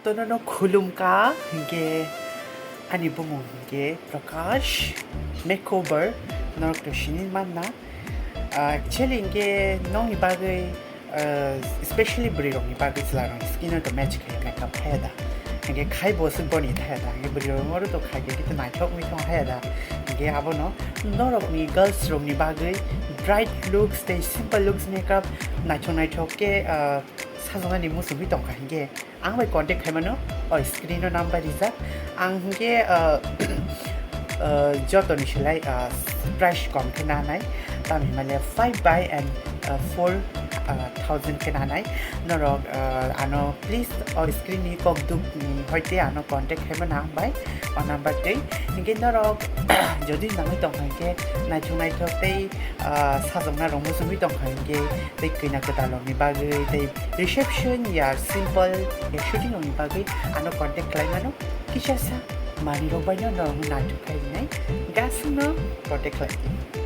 또는 굴lum가 이게 아니 보면 이게 प्रकाश makeover 너렇게 신인 만나 actually 이게 너무 이바게 especially 브리롱 이바게 슬라롱 스킨을 더 매치 해 메이크업 해다 이게 खाई 보스 보니 해다 이게 브리롱으로도 खाई 기타 나이톡 미통 해다 이게 아보노 너럭니 걸스롱니 바게 bright looks they simple looks makeup 나이톡게 사정하니 무슨 위동 가게 앙베 컨택 하면은 스크린으로 넘버 리자 앙게 저토니 실라이 price कम के नानाई तामी माले 5 by and 4,000 के नानाई नरक आनो प्लीज और स्क्रीन नि कम दुक नि होइते आनो कांटेक्ट हेम नाम बाय और नंबर ते इनके नरक जदि नामै दं हांगे नाइथु नाइथोते साजंना रंमुसुमि दं हांगे ते किना कतालो नि बागै ते रिसेप्शन या सिंपल या शूटिंग नि बागै आनो कांटेक्ट खालामनो किसासा मानि रबायनो नरम नाइथु खाइनाय गासैनो कांटेक्ट खालामो